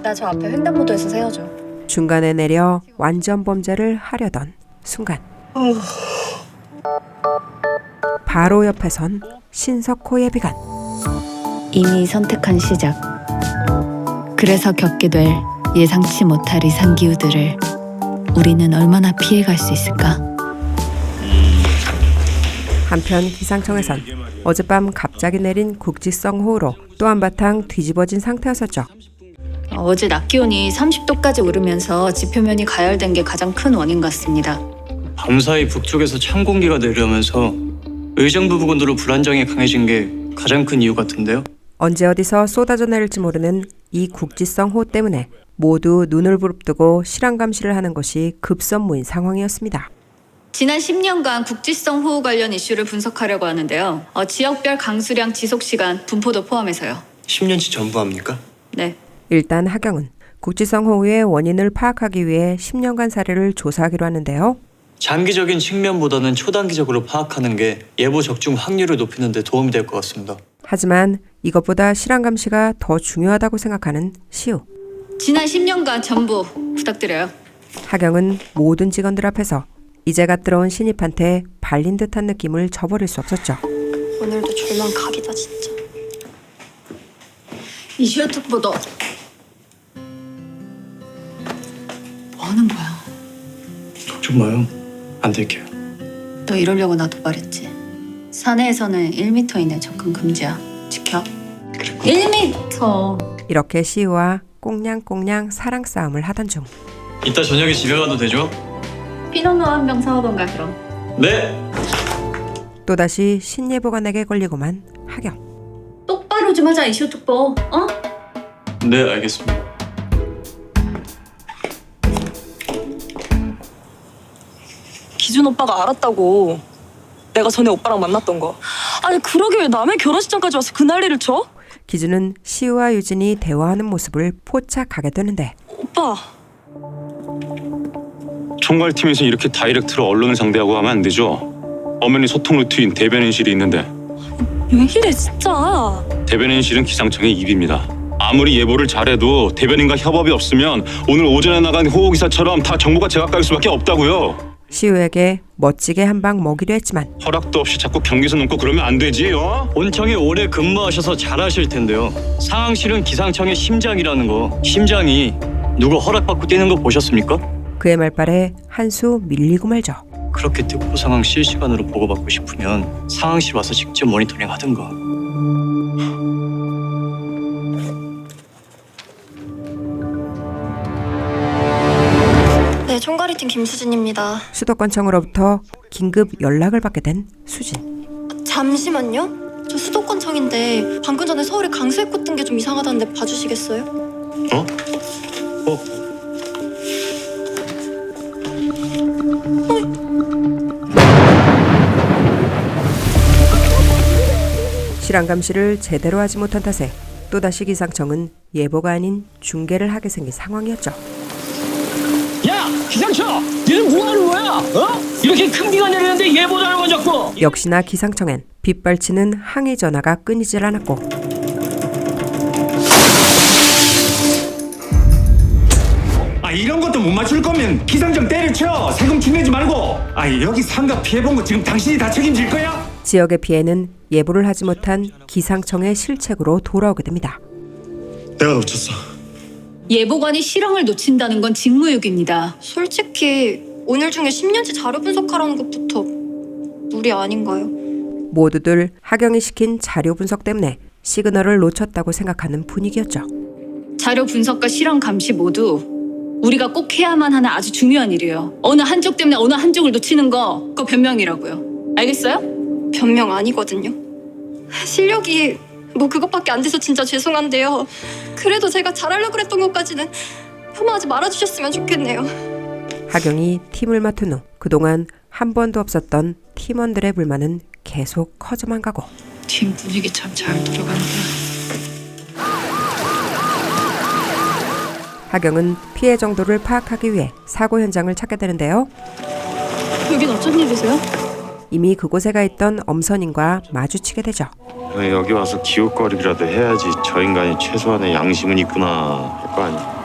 나 저 앞에 횡단보도에서 세워줘. 중간에 내려 완전 범죄를 하려던 순간 바로 옆에 선 신석호 예비관. 이미 선택한 시작. 그래서 겪게 될 예상치 못할 이상기후들을 우리는 얼마나 피해갈 수 있을까? 한편 기상청에선 어젯밤 갑자기 내린 국지성 호우로 또 한바탕 뒤집어진 상태였었죠. 어제 낮 기온이 30도까지 오르면서 지표면이 가열된 게 가장 큰 원인 같습니다. 밤사이 북쪽에서 찬 공기가 내려오면서 의정부 부근으로 불안정이 강해진 게 가장 큰 이유 같은데요. 언제 어디서 쏟아져 내릴지 모르는 이 국지성 호우 때문에 모두 눈을 부릅뜨고 실황 감시를 하는 것이 급선무인 상황이었습니다. 지난 10년간 국지성 호우 관련 이슈를 분석하려고 하는데요. 지역별 강수량 지속 시간, 분포도 포함해서요. 10년치 전부 합니까? 네. 일단 하경은 국지성 호우의 원인을 파악하기 위해 10년간 사례를 조사하기로 하는데요. 장기적인 측면보다는 초단기적으로 파악하는 게 예보 적중 확률을 높이는 데 도움이 될 것 같습니다. 하지만 이것보다 실황 감시가 더 중요하다고 생각하는 시우. 지난 10년간 전부 부탁드려요. 하경은 모든 직원들 앞에서 이제 갓 들어온 신입한테 발린 듯한 느낌을 저버릴 수 없었죠. 오늘도 졸만 각이다 진짜. 이슈 특보도 뭐 하는 거야? 걱정 마요. 안 될게요. 너 이러려고 나 도발했지. 사내에서는 1m 이내 접근 금지야. 지켜. 1m. 이렇게 시우와 꽁냥꽁냥 사랑 싸움을 하던 중 이따 저녁에 집에 가도 되죠? 피노누 한 병 사오던가 그럼. 네. 또다시 신예보관에게 걸리고만 하경. 똑바로 좀 하자 이슈 특보. 어? 네, 알겠습니다. 기준 오빠가 알았다고. 내가 전에 오빠랑 만났던 거. 아니 그러게 왜 남의 결혼식장까지 와서 그 난리를 쳐? 기준은 시우와 유진이 대화하는 모습을 포착하게 되는데 오빠. 총괄팀에서 이렇게 다이렉트로 언론을 상대하고 하면 안 되죠. 엄연히 소통 루트인 대변인실이 있는데 왜 이래 진짜. 대변인실은 기상청의 입입니다. 아무리 예보를 잘해도 대변인과 협업이 없으면 오늘 오전에 나간 호우 기사처럼 다 정보가 제각각일 수밖에 없다고요. 시우에게 멋지게 한 방 먹이려 했지만 허락도 없이 자꾸 경계선 넘고 그러면 안 되지. 본청에 오래 근무하셔서 잘 아실 텐데요. 상황실은 기상청의 심장이라는 거. 심장이 누구 허락받고 뛰는 거 보셨습니까? 그의 말발에 한 수 밀리고 말죠. 그렇게 특보 상황 실시간으로 보고받고 싶으면 상황실 와서 직접 모니터링 하든가. 네, 총괄이팀 김수진입니다. 수도권청으로부터 긴급 연락을 받게 된 수진. 잠시만요. 저 수도권청인데 방금 전에 서울에 강수해꽃 뜬 게 좀 이상하다는데 봐주시겠어요? 실황 감시를 제대로 하지 못한 탓에 또다시 기상청은 예보가 아닌 중계를 하게 생긴 상황이었죠. 야! 기상청! 니는 뭐하는 거야? 어? 이렇게 큰 비가 내리는데 예보도 안 하고 자꾸! 역시나 기상청엔 빗발치는 항의 전화가 끊이질 않았고 이런 것도 못 맞출 거면 기상청 때려쳐. 세금 충내지 말고. 여기 상가 피해본 거 지금 당신이 다 책임질 거야? 지역의 피해는 예보를 하지 못한 기상청의 실책으로 돌아오게 됩니다. 내가 놓쳤어. 예보관이 실황을 놓친다는 건 직무유기입니다. 솔직히 오늘 중에 10년치 자료 분석하라는 것부터 무리 아닌가요? 모두들 하경이 시킨 자료 분석 때문에 시그널을 놓쳤다고 생각하는 분위기였죠. 자료 분석과 실황 감시 모두 우리가 꼭 해야만 하는 아주 중요한 일이에요. 어느 한쪽 때문에 어느 한쪽을 놓치는 거 그거 변명이라고요. 알겠어요? 변명 아니거든요. 실력이 뭐 그것밖에 안 돼서 진짜 죄송한데요. 그래도 제가 잘하려고 그랬던 것까지는 폄하하지 말아주셨으면 좋겠네요. 하경이 팀을 맡은 후 그동안 한 번도 없었던 팀원들의 불만은 계속 커져만 가고 팀 분위기 참 잘 돌아간다. 하경은 피해 정도를 파악하기 위해 사고 현장을 찾게 되는데요. 여긴 어쩐 일이세요? 이미 그곳에 가 있던 엄선인과 마주치게 되죠. 여기 와서 기웃거리기라도 해야지. 저 인간이 최소한의 양심은 있구나 할 거 아니야.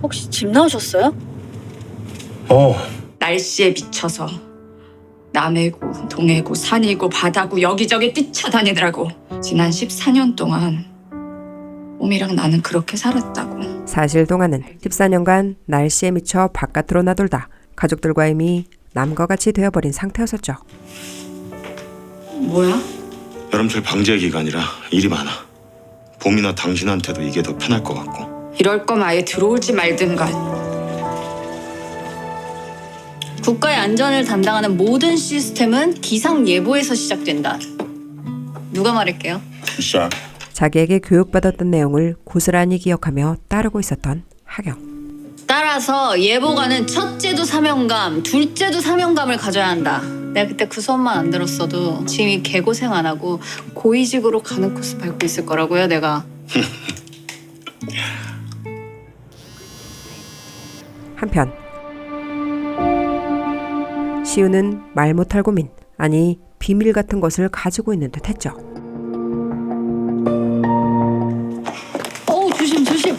혹시 집 나오셨어요? 날씨에 미쳐서 남해고, 동해고, 산이고, 바다고 여기저기 뛰쳐다니더라고. 지난 14년 동안 오미랑 나는 그렇게 살았다고. 사실 동아는 14년간 날씨에 미쳐 바깥으로 나돌다 가족들과 이미 남과 같이 되어버린 상태였었죠. 뭐야? 여름철 방제 기간이라 일이 많아. 봄이나 당신한테도 이게 더 편할 것 같고. 이럴 거면 아예 들어올지 말든가. 국가의 안전을 담당하는 모든 시스템은 기상 예보에서 시작된다. 누가 말할게요? 시작. 자기에게 교육받았던 내용을 고스란히 기억하며 따르고 있었던 하경. 따라서 예보가는 첫째도 사명감, 둘째도 사명감을 가져야 한다. 내가 그때 그 수업만 안 들었어도 지금 이 개고생 안 하고 고위직으로 가는 코스 밟고 있을 거라고요, 내가. 한편 시우는 말 못할 고민, 아니 비밀 같은 것을 가지고 있는 듯 했죠. 조심 조심.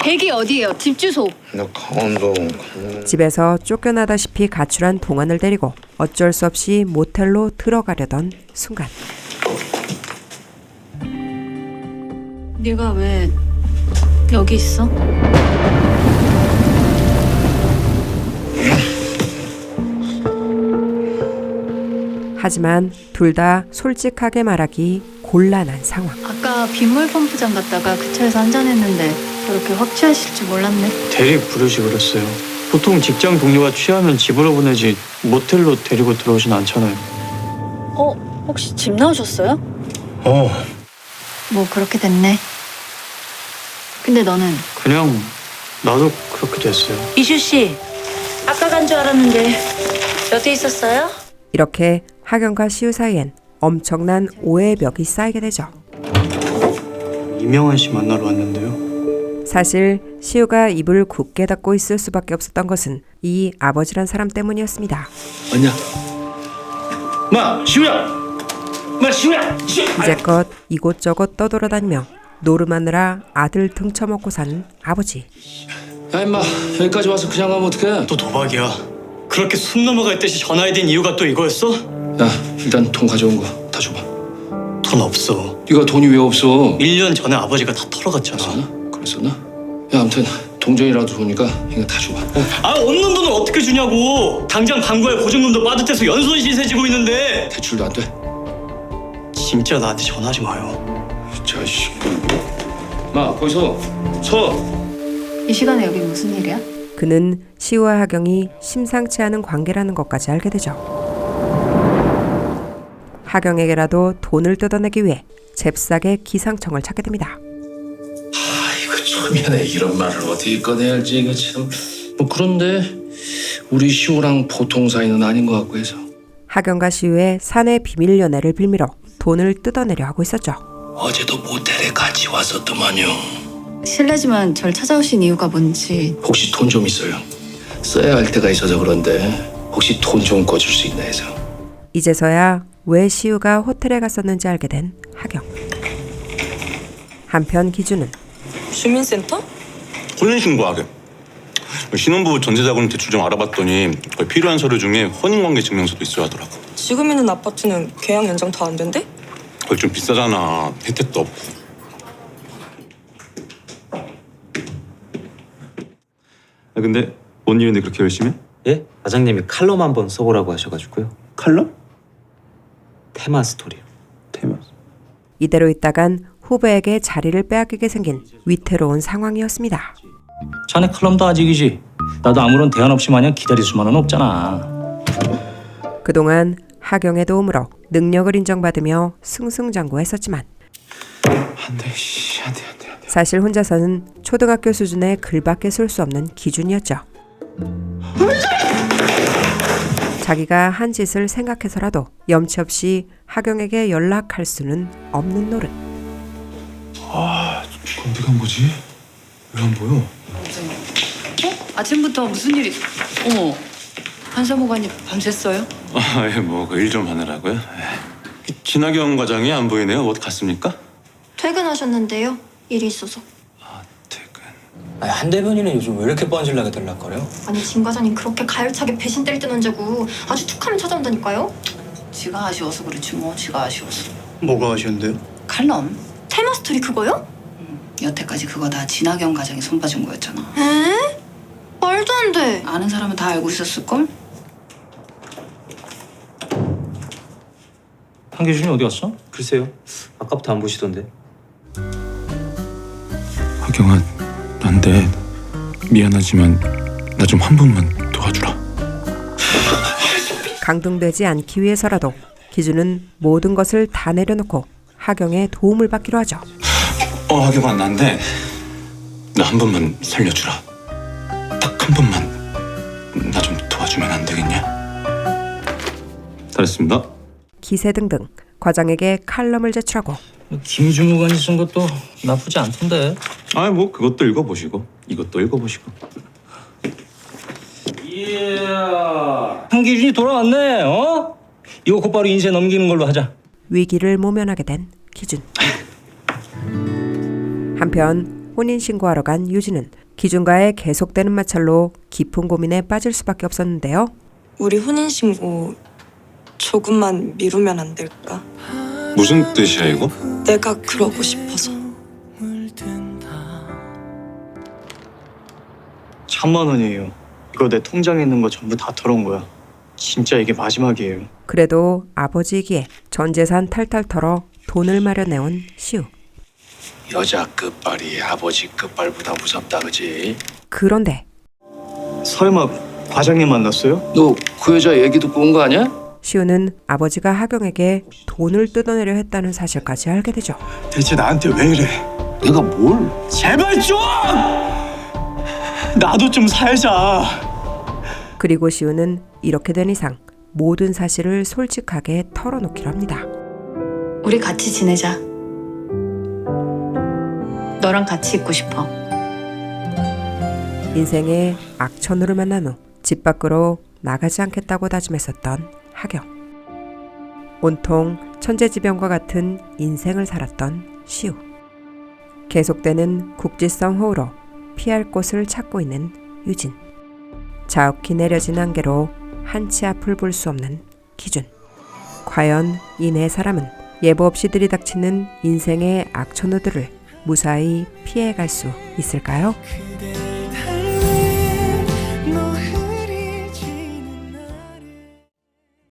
댁이 어디예요? 집 주소. 나 강원도. 집에서 쫓겨나다시피 가출한 동안을 데리고 어쩔 수 없이 모텔로 들어가려던 순간 네가 왜 여기 있어? 하지만 둘 다 솔직하게 말하기 곤란한 상황. 아까 빗물 펌프장 갔다가 그 차에서 한잔했는데 그렇게 확 취하실 줄 몰랐네. 대리 부르시 그랬어요. 보통 직장 동료가 취하면 집으로 보내지 모텔로 데리고 들어오진 않잖아요. 혹시 집 나오셨어요? 뭐 그렇게 됐네. 근데 너는? 그냥 나도 그렇게 됐어요. 이슈 씨, 아까 간 줄 알았는데 여태 있었어요? 이렇게 하경과 시우 사이엔 엄청난 오해의 벽이 쌓이게 되죠. 이명환 씨 만나러 왔는데요. 사실 시우가 입을 굳게 닫고 있을 수밖에 없었던 것은 이 아버지란 사람 때문이었습니다. 아니야. 마 시우야. 마 시우야. 이제껏 이곳저곳 떠돌아다니며 노름하느라 아들 등쳐먹고 사는 아버지. 야 임마 여기까지 와서 그냥 가면 어떡해? 또 도박이야. 그렇게 손 넘어갈 듯이 전화해 댄 이유가 또 이거였어? 야 일단 돈 가져온 거 다 줘봐. 돈 없어. 네가 돈이 왜 없어? 1년 전에 아버지가 다 털어갔잖아. 그랬었나? 야 아무튼 동전이라도 좋으니까 이거 다 줘봐. 없는 돈을 어떻게 주냐고. 당장 방구에 보증금도 빠듯해서 연손 신세 지고 있는데. 대출도 안 돼? 진짜 나한테 전화하지 마요. 자식. 마 거기서 서. 이 시간에 여기 무슨 일이야? 그는 시우와 하경이 심상치 않은 관계라는 것까지 알게 되죠. 하경에게라도 돈을 뜯어내기 위해 잽싸게 기상청을 찾게 됩니다. 이거 초면에 이런 말을 어떻게 꺼내야 할지 이거 참. 뭐 그런데 우리 시우랑 보통 사이는 아닌 것 같고 해서. 하경과 시우의 사내 비밀 연애를 빌미로 돈을 뜯어내려 하고 있었죠. 어제도 모텔에 같이 왔었더만요. 실례지만 절 찾아오신 이유가 뭔지. 혹시 돈 좀 있어요? 써야 할 때가 있어서 그런데 혹시 돈 좀 꿔줄 수 있나 해서. 이제서야 왜 시우가 호텔에 갔었는지 알게 된 하경. 한편 기준은 주민센터? 혼인신고하게. 신혼부부 전세자금 대출 좀 알아봤더니 필요한 서류 중에 혼인관계 증명서도 있어야 하더라고. 지금 있는 아파트는 계약 연장 다 안 된대? 그걸 좀 비싸잖아. 혜택도 없고. 근데 뭔 일인데 그렇게 열심히 해? 예? 과장님이 칼럼 한번 써보라고 하셔가지고요. 칼럼? 테마 스토리요. 테마. 이대로 있다간 후배에게 자리를 빼앗기게 생긴 위태로운 상황이었습니다. 자네 칼럼도 아직이지. 나도 아무런 대안 없이 마냥 기다릴 수만은 없잖아. 그동안 하경의 도움으로 능력을 인정받으며 승승장구했었지만 안돼. 사실 혼자서는 초등학교 수준의 글밖에 쓸 수 없는 기준이었죠. 자기가 한 짓을 생각해서라도 염치 없이 하경에게 연락할 수는 없는 노릇. 그럼 네가 뭐지? 왜 안 보여? 아침부터 무슨 일이? 어머, 한사모관이 밤샜어요? 뭐 일 좀 하느라고요. 진하경 과장이 안 보이네요. 어디 갔습니까? 퇴근하셨는데요. 일이 있어서. 아니, 한 대변인은 요즘 왜 이렇게 뻔질나게 들락거려? 아니 진 과장님 그렇게 가열차게 배신 때릴 땐 언제고 아주 툭하면 찾아온다니까요. 지가 아쉬워서 그렇지 뭐. 지가 아쉬워서. 뭐가 아쉬운데요? 칼럼. 테마 스토리 그거요? 여태까지 그거 다 진하경 과장이 손봐준 거였잖아. 에? 말도 안 돼. 아는 사람은 다 알고 있었을걸? 한기준이 어디 갔어? 글쎄요. 아까부터 안 보시던데. 하경아, 난데 미안하지만 나 좀 한 번만 도와주라. 강등되지 않기 위해서라도 기준은 모든 것을 다 내려놓고 하경의 도움을 받기로 하죠. 하경아, 난데 나 한 번만 살려주라. 딱 한 번만 나 좀 도와주면 안 되겠냐? 잘했습니다. 기세 등등 과장에게 칼럼을 제출하고 김주무관이 쓴 것도 나쁘지 않던데. 뭐 그것도 읽어보시고 이것도 읽어보시고. 이야, 한기준이 돌아왔네. 이거 곧바로 인쇄 넘기는 걸로 하자. 위기를 모면하게 된 기준. 한편 혼인신고하러 간 유진은 기준과의 계속되는 마찰로 깊은 고민에 빠질 수밖에 없었는데요. 우리 혼인신고 조금만 미루면 안 될까? 무슨 뜻이야 이거? 내가 그러고 싶어서. 1,000만 원이에요. 이거 내 통장에 있는 거 전부 다 털어온 거야. 진짜 이게 마지막이에요. 그래도 아버지이기에 전 재산 탈탈 털어 돈을 마련해온 시우. 여자 끝발이 아버지 끝발보다 무섭다 그지? 그런데 설마 과장님 만났어요? 너 그 여자 얘기 듣고 온 거 아니야? 시우는 아버지가 하경에게 돈을 뜯어내려 했다는 사실까지 알게 되죠. 대체 나한테 왜 이래? 내가 뭘? 제발 좀! 나도 좀 살자. 그리고 시우는 이렇게 된 이상 모든 사실을 솔직하게 털어놓기로 합니다. 우리 같이 지내자. 너랑 같이 있고 싶어. 인생의 악천후를 만난 후 집 밖으로 나가지 않겠다고 다짐했었던 하경. 온통 천재지변과 같은 인생을 살았던 시우. 계속되는 국지성 호우로 피할 곳을 찾고 있는 유진. 자욱히 내려진 안개로 한치 앞을 볼 수 없는 기준. 과연 이 네 사람은 예보 없이 들이닥치는 인생의 악천후들을 무사히 피해갈 수 있을까요?